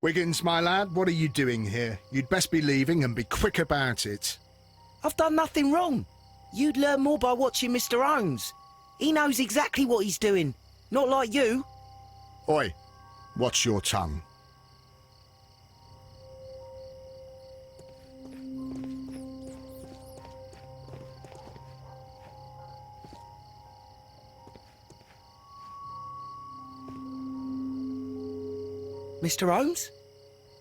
Wiggins, my lad, what are you doing here? You'd best be leaving and be quick about it. I've done nothing wrong. You'd learn more by watching Mr. Holmes. He knows exactly what he's doing, not like you. Oi, watch your tongue. Mr. Holmes?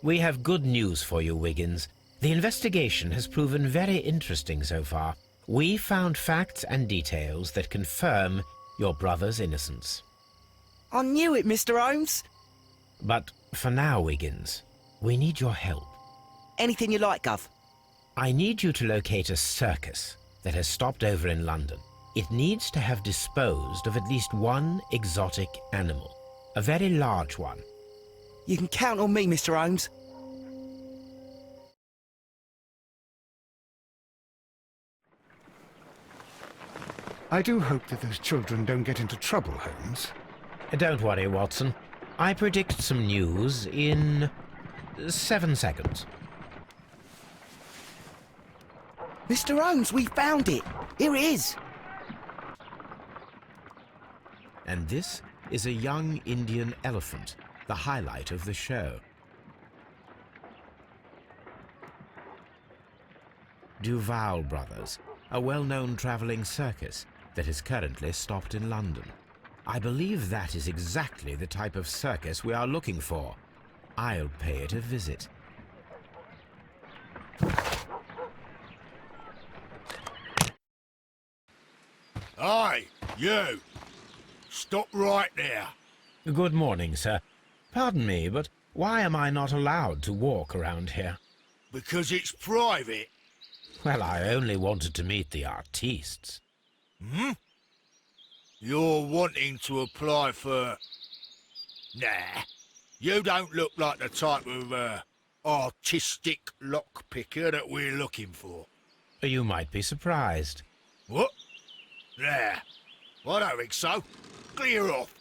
We have good news for you, Wiggins. The investigation has proven very interesting so far. We found facts and details that confirm your brother's innocence. I knew it, Mr. Holmes. But for now, Wiggins, we need your help. Anything you like, Gov. I need you to locate a circus that has stopped over in London. It needs to have disposed of at least one exotic animal, a very large one. You can count on me, Mr. Holmes. I do hope that those children don't get into trouble, Holmes. Don't worry, Watson. I predict some news in 7 seconds. Mr. Holmes, we found it. Here it is. And this is a young Indian elephant, the highlight of the show. Duvall Brothers, a well-known travelling circus that is currently stopped in London. I believe that is exactly the type of circus we are looking for. I'll pay it a visit. Hey, you! Stop right there. Good morning, sir. Pardon me, but why am I not allowed to walk around here? Because it's private. Well, I only wanted to meet the artistes. Hmm? You're wanting to apply for... Nah, you don't look like the type of, artistic lockpicker that we're looking for. You might be surprised. What? Nah, I don't think so. Clear off.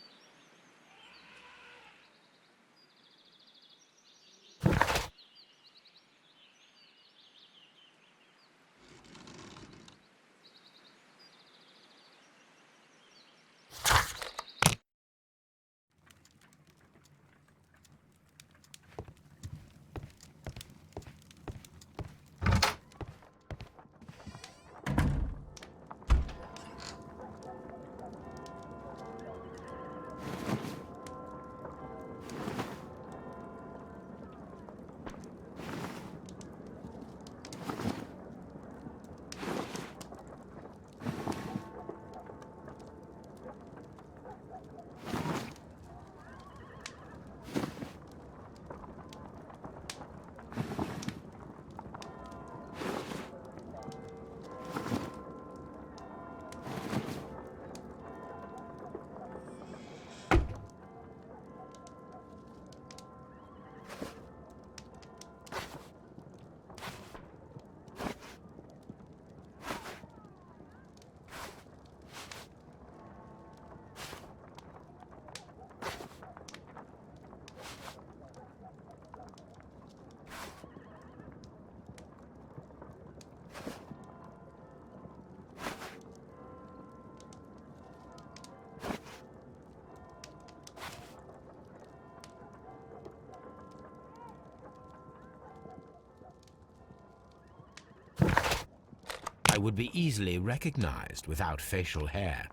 I would be easily recognized without facial hair.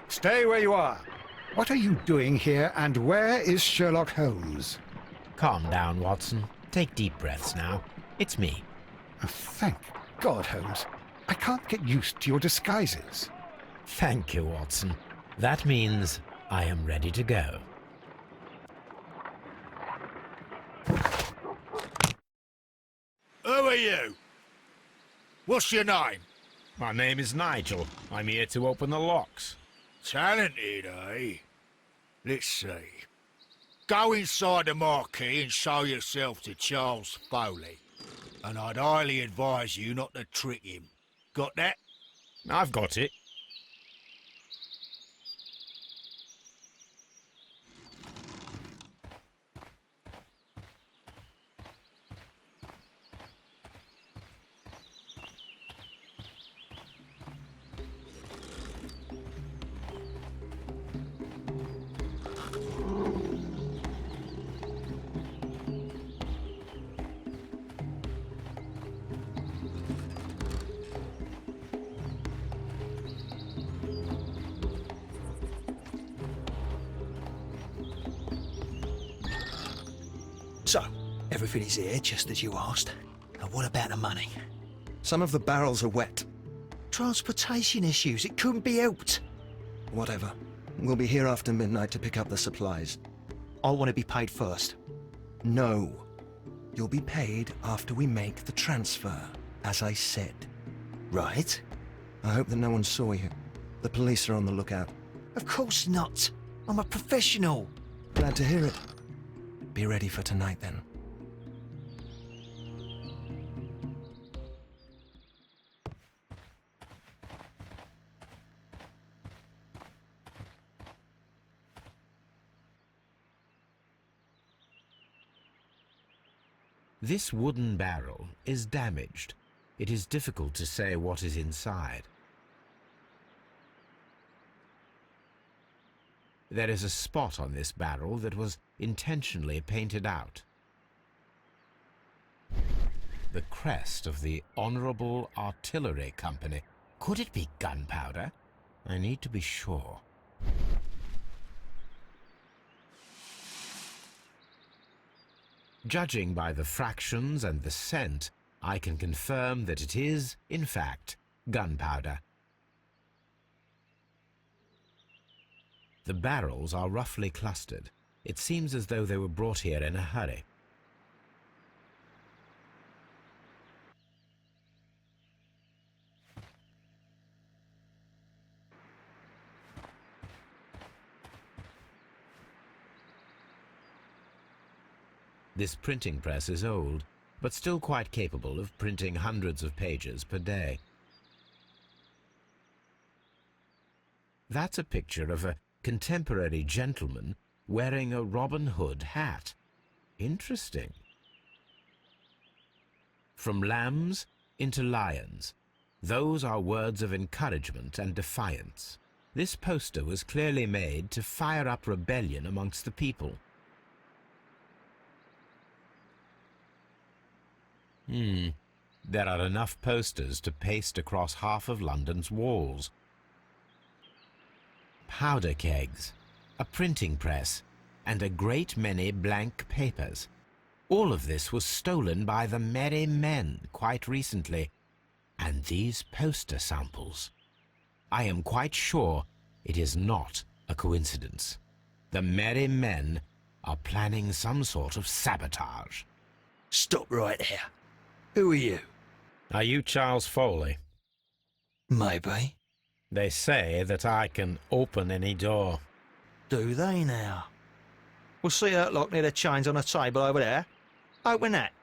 Stay where you are. What are you doing here, and where is Sherlock Holmes? Calm down, Watson. Take deep breaths now. It's me. Oh, thank God, Holmes. I can't get used to your disguises. Thank you, Watson. That means I am ready to go. Who are you? What's your name? My name is Nigel. I'm here to open the locks. Talented, eh? Let's see. Go inside the marquee and show yourself to Charles Foley. And I'd highly advise you not to trick him. Got that? I've got it. So, everything is here, just as you asked. And what about the money? Some of the barrels are wet. Transportation issues, it couldn't be helped. Whatever. We'll be here after midnight to pick up the supplies. I want to be paid first. No. You'll be paid after we make the transfer, as I said. Right? I hope that no one saw you. The police are on the lookout. Of course not. I'm a professional. Glad to hear it. Be ready for tonight, then. This wooden barrel is damaged. It is difficult to say what is inside. There is a spot on this barrel that was intentionally painted out. The crest of the Honourable Artillery Company. Could it be gunpowder? I need to be sure. Judging by the fractions and the scent, I can confirm that it is, in fact, gunpowder. The barrels are roughly clustered. It seems as though they were brought here in a hurry. This printing press is old, but still quite capable of printing hundreds of pages per day. That's a picture of a contemporary gentleman wearing a Robin Hood hat. Interesting. From lambs into lions. Those are words of encouragement and defiance. This poster was clearly made to fire up rebellion amongst the people. There are enough posters to paste across half of London's walls. Powder kegs, a printing press, and a great many blank papers. All of this was stolen by the Merry Men quite recently. And these poster samples. I am quite sure it is not a coincidence. The Merry Men are planning some sort of sabotage. Stop right there. Who are you? Are you Charles Foley? Maybe. They say that I can open any door. Do they now? We'll see that lock near the chains on the table over there. Open that.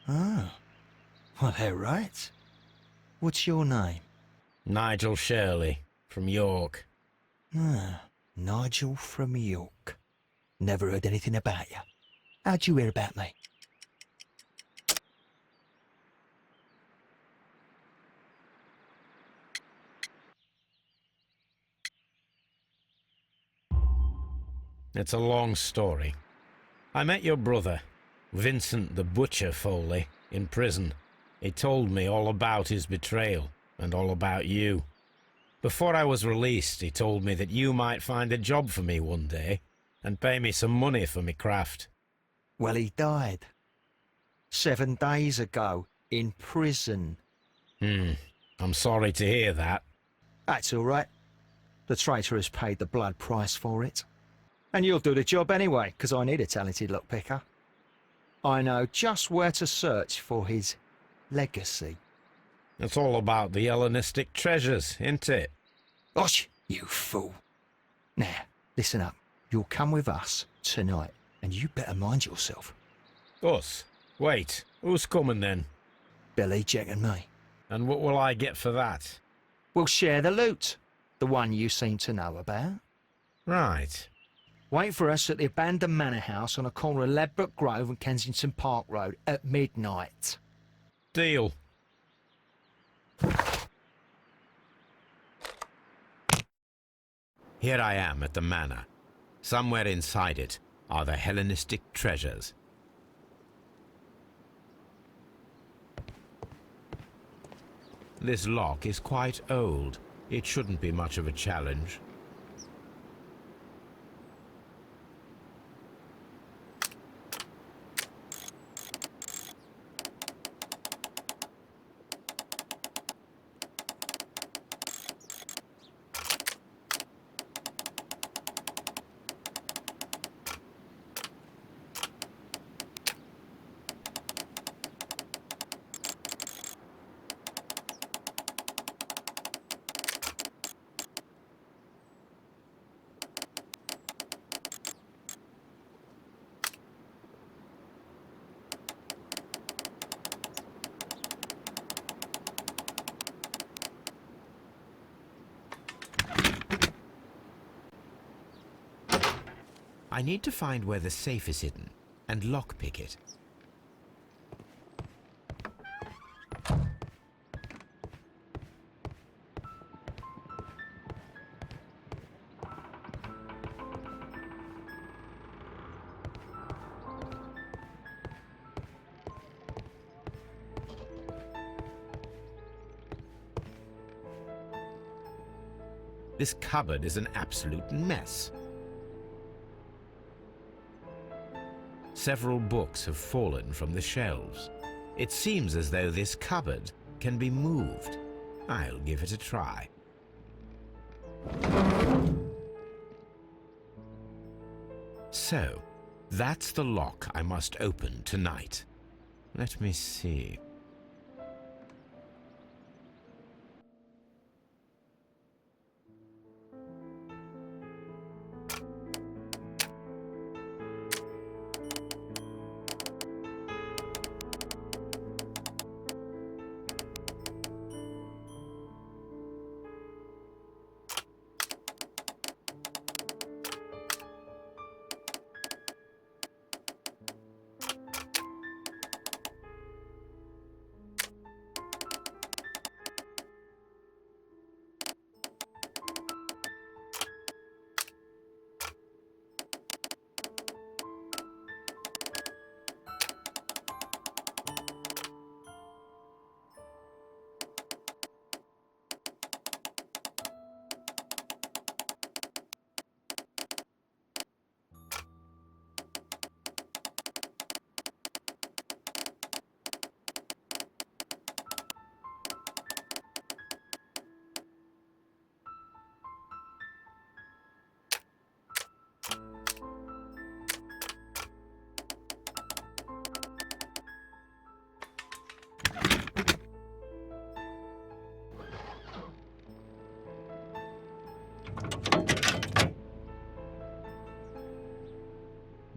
Oh. Well, they're right. What's your name? Nigel Shirley, from York. Ah, Nigel from York. Never heard anything about you. How'd you hear about me? It's a long story. I met your brother, Vincent the Butcher Foley, in prison. He told me all about his betrayal, and all about you. Before I was released, he told me that you might find a job for me one day, and pay me some money for me craft. Well, he died. 7 days ago, in prison. I'm sorry to hear that. That's all right. The traitor has paid the blood price for it. And you'll do the job anyway, because I need a talented lockpicker. I know just where to search for his legacy. It's all about the Hellenistic treasures, isn't it? Osh, you fool. Now, listen up. You'll come with us tonight, and you better mind yourself. Us? Wait, who's coming then? Billy, Jack and me. And what will I get for that? We'll share the loot. The one you seem to know about. Right. Wait for us at the abandoned manor house on the corner of Ladbroke Grove and Kensington Park Road at midnight. Deal. Here I am at the manor. Somewhere inside it are the Hellenistic treasures. This lock is quite old. It shouldn't be much of a challenge. I need to find where the safe is hidden and lockpick it. This cupboard is an absolute mess. Several books have fallen from the shelves. It seems as though this cupboard can be moved. I'll give it a try. So, that's the lock I must open tonight. Let me see.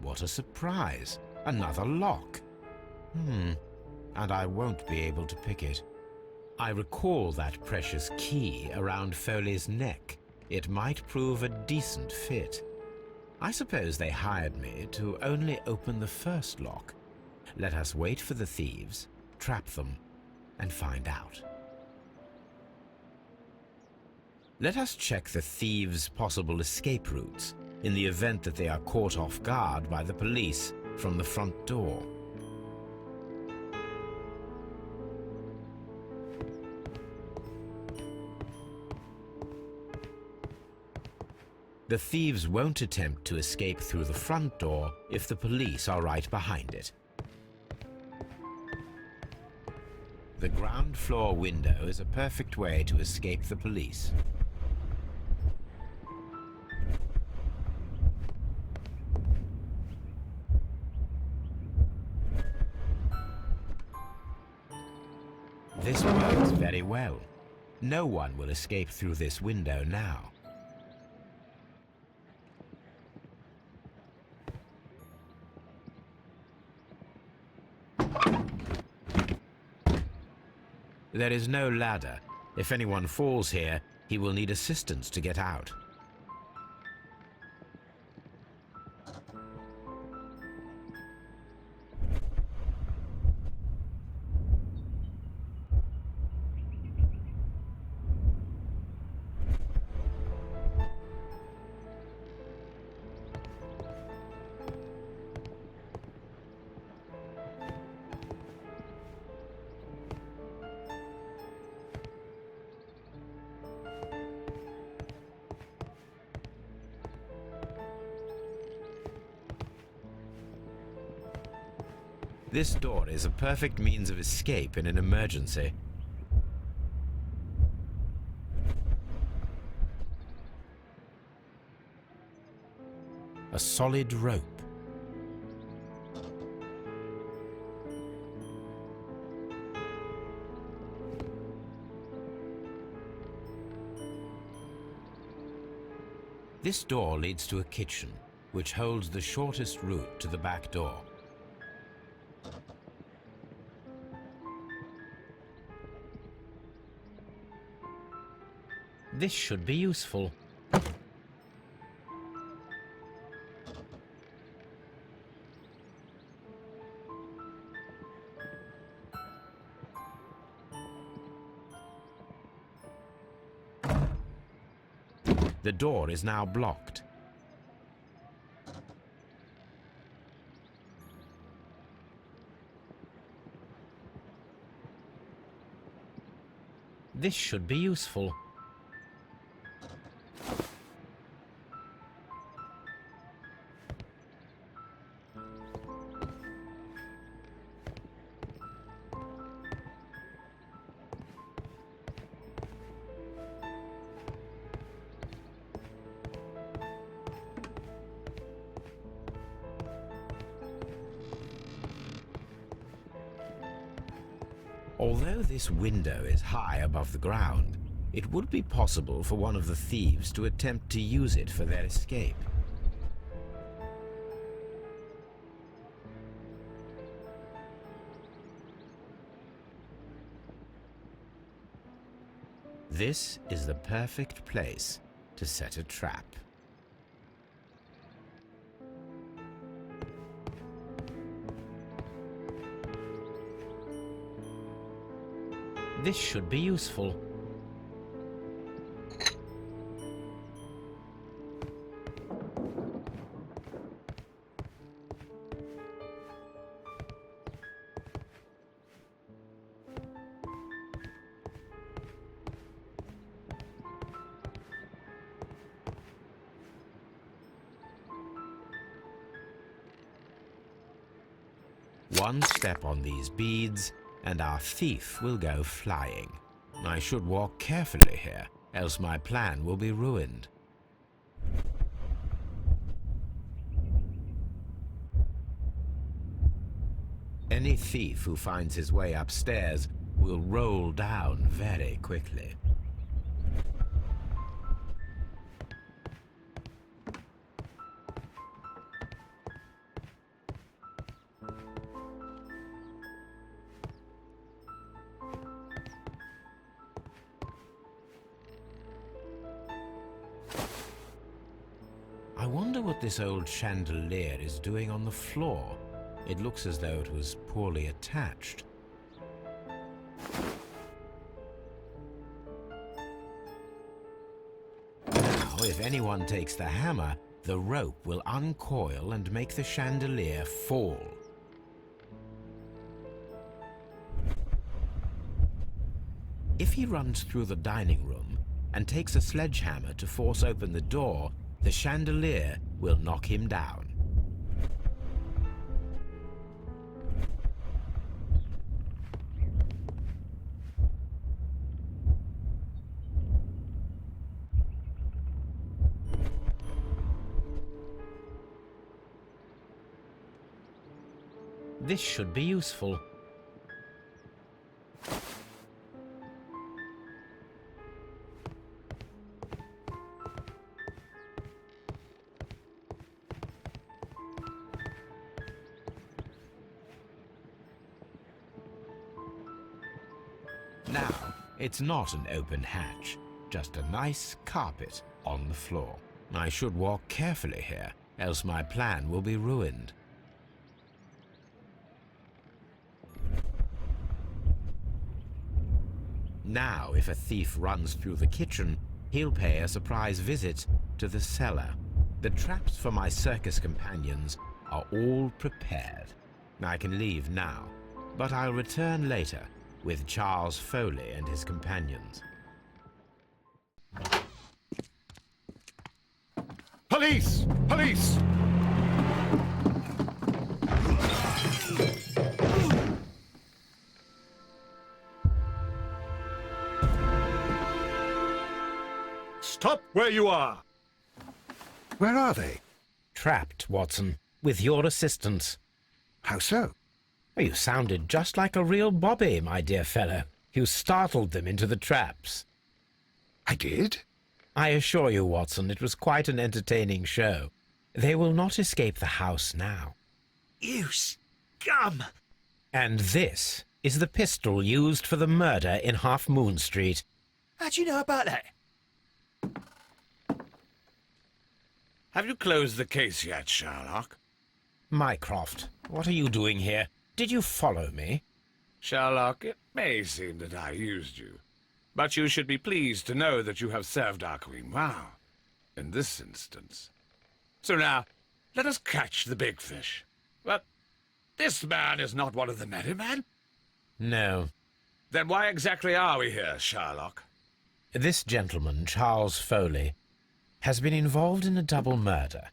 What a surprise! Another lock. and I won't be able to pick it. I recall that precious key around Foley's neck. It might prove a decent fit. I suppose they hired me to only open the first lock. Let us wait for the thieves, trap them, and find out. Let us check the thieves' possible escape routes in the event that they are caught off guard by the police from the front door. The thieves won't attempt to escape through the front door if the police are right behind it. The ground floor window is a perfect way to escape the police. This works very well. No one will escape through this window now. There is no ladder. If anyone falls here, he will need assistance to get out. This door is a perfect means of escape in an emergency. A solid rope. This door leads to a kitchen, which holds the shortest route to the back door. This should be useful. The door is now blocked. This should be useful. Although this window is high above the ground, it would be possible for one of the thieves to attempt to use it for their escape. This is the perfect place to set a trap. This should be useful. One step on these beads, and our thief will go flying. I should walk carefully here, else my plan will be ruined. Any thief who finds his way upstairs will roll down very quickly. wonder what this old chandelier is doing on the floor. It looks as though it was poorly attached. Now, if anyone takes the hammer, the rope will uncoil and make the chandelier fall. If he runs through the dining room and takes a sledgehammer to force open the door, the chandelier will knock him down. This should be useful. Now, it's not an open hatch, just a nice carpet on the floor. I should walk carefully here, else my plan will be ruined. Now, if a thief runs through the kitchen, he'll pay a surprise visit to the cellar. The traps for my circus companions are all prepared. I can leave now, but I'll return later with Charles Foley and his companions. Police! Police! Stop where you are! Where are they? Trapped, Watson, with your assistance. How so? You sounded just like a real bobby, my dear fellow. You startled them into the traps. I did? I assure you, Watson, it was quite an entertaining show. They will not escape the house now. You scum! And this is the pistol used for the murder in Half Moon Street. How'd you know about that? Have you closed the case yet, Sherlock? Mycroft, what are you doing here? Did you follow me? Sherlock, it may seem that I used you, but you should be pleased to know that you have served our queen well, in this instance. So now, let us catch the big fish. But this man is not one of the merry men? No. Then why exactly are we here, Sherlock? This gentleman, Charles Foley, has been involved in a double murder,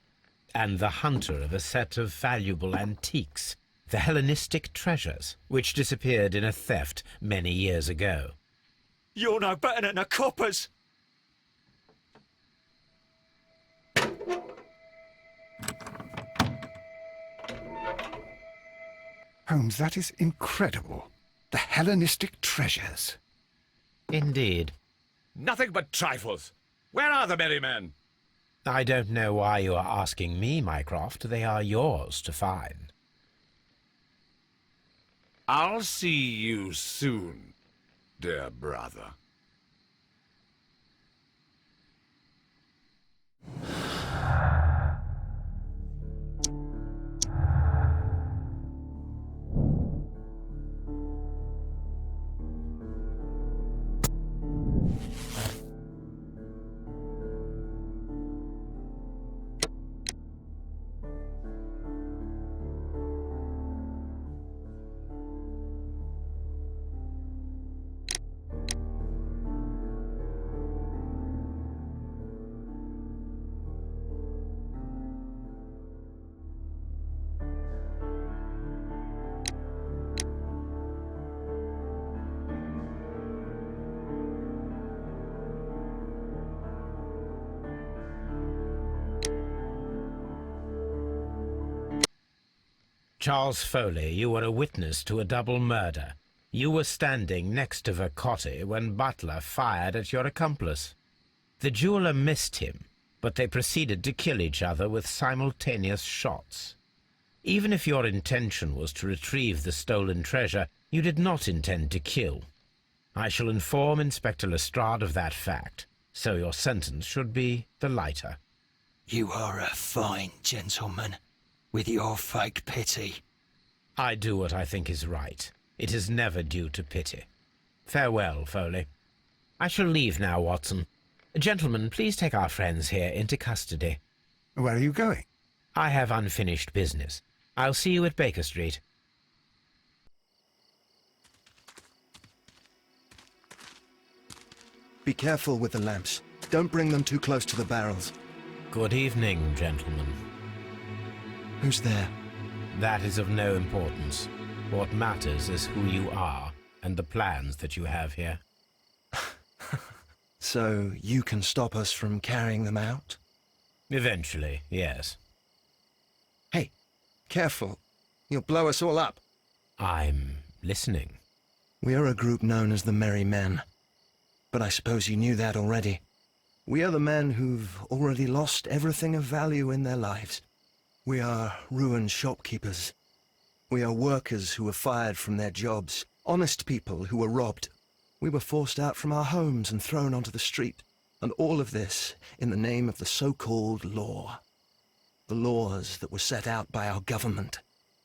and the hunter of a set of valuable antiques, the Hellenistic treasures, which disappeared in a theft many years ago. You're no better than the coppers! Holmes, that is incredible. The Hellenistic treasures. Indeed. Nothing but trifles. Where are the merry men? I don't know why you are asking me, Mycroft. They are yours to find. I'll see you soon, dear brother. Charles Foley, you were a witness to a double murder. You were standing next to Vercotti when Butler fired at your accomplice. The jeweller missed him, but they proceeded to kill each other with simultaneous shots. Even if your intention was to retrieve the stolen treasure, you did not intend to kill. I shall inform Inspector Lestrade of that fact, so your sentence should be the lighter. You are a fine gentleman, with your fake pity. I do what I think is right. It is never due to pity. Farewell, Foley. I shall leave now, Watson. Gentlemen, please take our friends here into custody. Where are you going? I have unfinished business. I'll see you at Baker Street. Be careful with the lamps. Don't bring them too close to the barrels. Good evening, gentlemen. Who's there? That is of no importance. What matters is who you are and the plans that you have here. So you can stop us from carrying them out? Eventually, yes. Hey, careful. You'll blow us all up. I'm listening. We are a group known as the Merry Men. But I suppose you knew that already. We are the men who've already lost everything of value in their lives. We are ruined shopkeepers. We are workers who were fired from their jobs, honest people who were robbed. We were forced out from our homes and thrown onto the street, and all of this in the name of the so-called law. The laws that were set out by our government.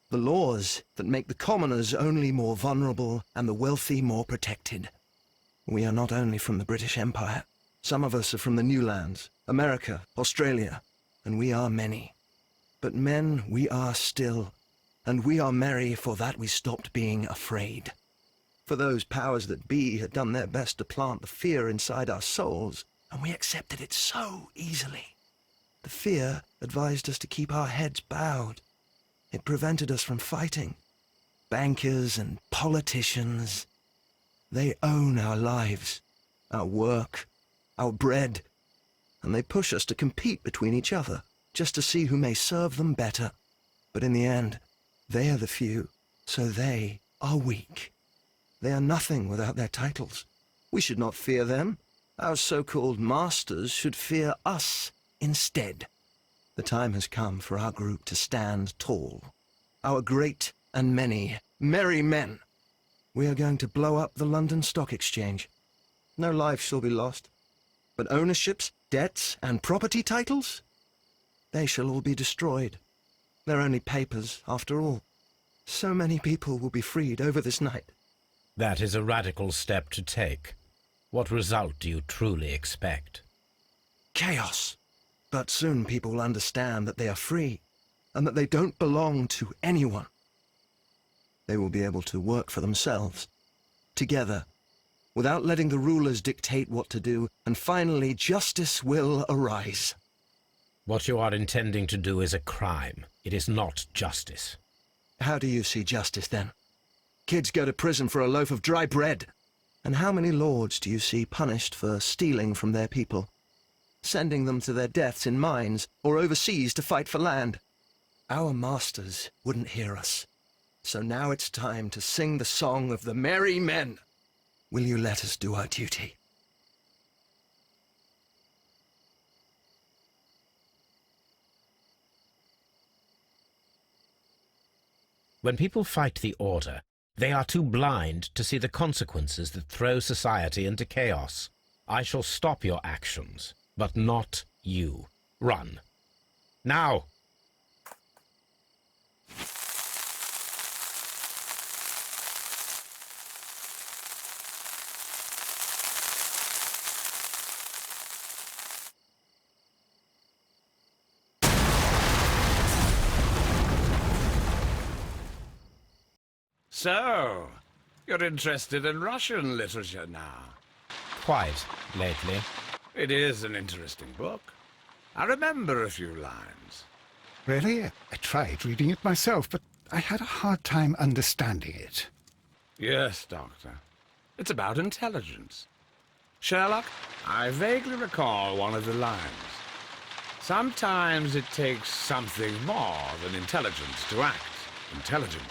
The laws that make the commoners only more vulnerable and the wealthy more protected. We are not only from the British Empire. Some of us are from the New Lands, America, Australia, and we are many. But men we are still, and we are merry for that we stopped being afraid. For those powers that be had done their best to plant the fear inside our souls, and we accepted it so easily. The fear advised us to keep our heads bowed. It prevented us from fighting. Bankers and politicians, they own our lives, our work, our bread, and they push us to compete between each other, just to see who may serve them better. But in the end, they are the few, so they are weak. They are nothing without their titles. We should not fear them. Our so-called masters should fear us instead. The time has come for our group to stand tall. Our great and many merry men. We are going to blow up the London Stock Exchange. No life shall be lost. But ownerships, debts, and property titles? They shall all be destroyed. They're only papers, after all. So many people will be freed over this night. That is a radical step to take. What result do you truly expect? Chaos. But soon people will understand that they are free, and that they don't belong to anyone. They will be able to work for themselves, together, without letting the rulers dictate what to do, and finally justice will arise. What you are intending to do is a crime. It is not justice. How do you see justice, then? Kids go to prison for a loaf of dry bread. And how many lords do you see punished for stealing from their people, sending them to their deaths in mines or overseas to fight for land? Our masters wouldn't hear us. So now it's time to sing the song of the merry men. Will you let us do our duty? When people fight the order, they are too blind to see the consequences that throw society into chaos. I shall stop your actions, but not you. Run. Now! So, you're interested in Russian literature now? Quite, lately. It is an interesting book. I remember a few lines. Really? I tried reading it myself, but I had a hard time understanding it. Yes, Doctor. It's about intelligence. Sherlock, I vaguely recall one of the lines. Sometimes it takes something more than intelligence to act intelligently.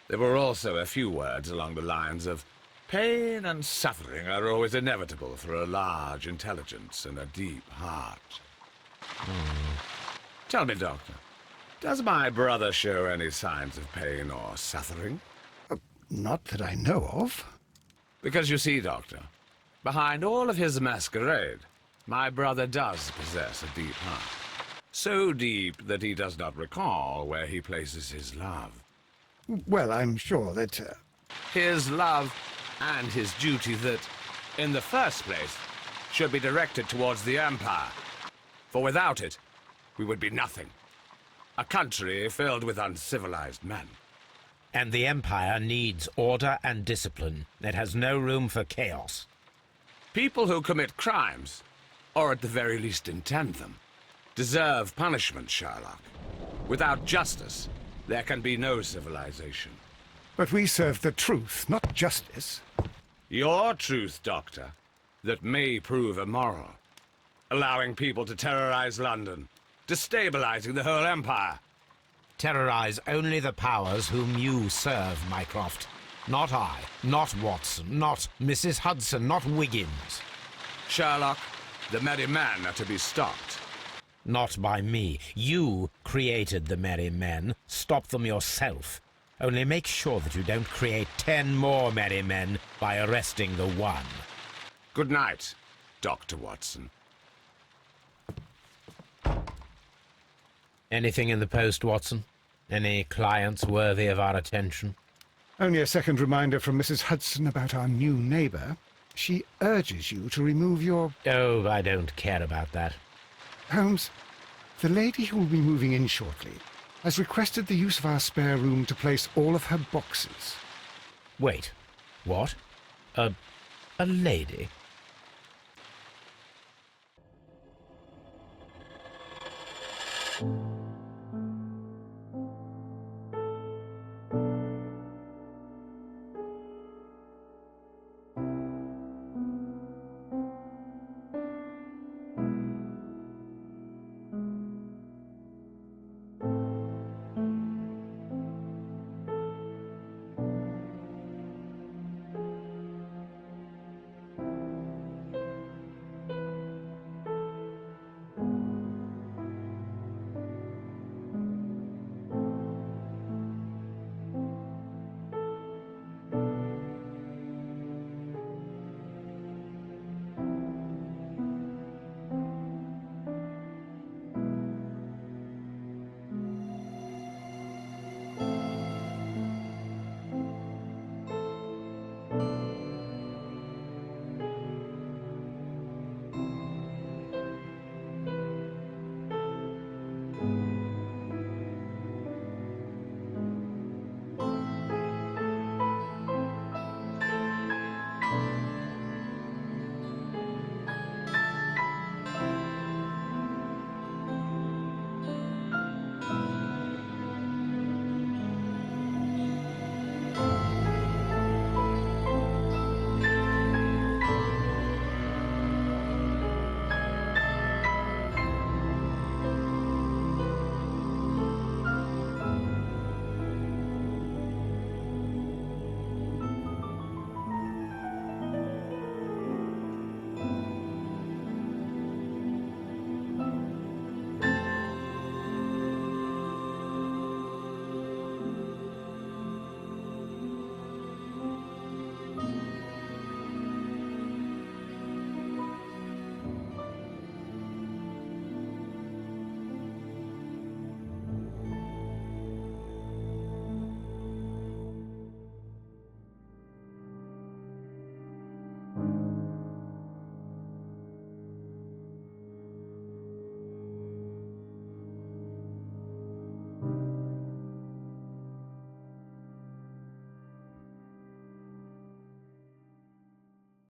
There were also a few words along the lines of, pain and suffering are always inevitable for a large intelligence and a deep heart. Tell me, Doctor, does my brother show any signs of pain or suffering? Not that I know of. Because you see, Doctor, behind all of his masquerade, My brother does possess a deep heart. So deep that he does not recall where he places his love. Well, I'm sure that... His love and his duty that, in the first place, should be directed towards the Empire. For without it, we would be nothing. A country filled with uncivilized men. And the Empire needs order and discipline. It has no room for chaos. People who commit crimes, or at the very least intend them, deserve punishment, Sherlock. Without justice, there can be no civilization. But we serve the truth, not justice. Your truth, Doctor, that may prove immoral. Allowing people to terrorize London, destabilizing the whole empire. Terrorize only the powers whom you serve, Mycroft. Not I, not Watson, not Mrs. Hudson, not Wiggins. Sherlock, the merry men are to be stopped. Not by me. You created the merry men. Stop them yourself. Only make sure that you don't create 10 more merry men by arresting the one. Good night, Dr. Watson. Anything in the post, Watson? Any clients worthy of our attention? Only a second reminder from Mrs. Hudson about our new neighbour. She urges you to remove your... Oh, I don't care about that. Holmes, the lady who will be moving in shortly has requested the use of our spare room to place all of her boxes. Wait, what? A lady?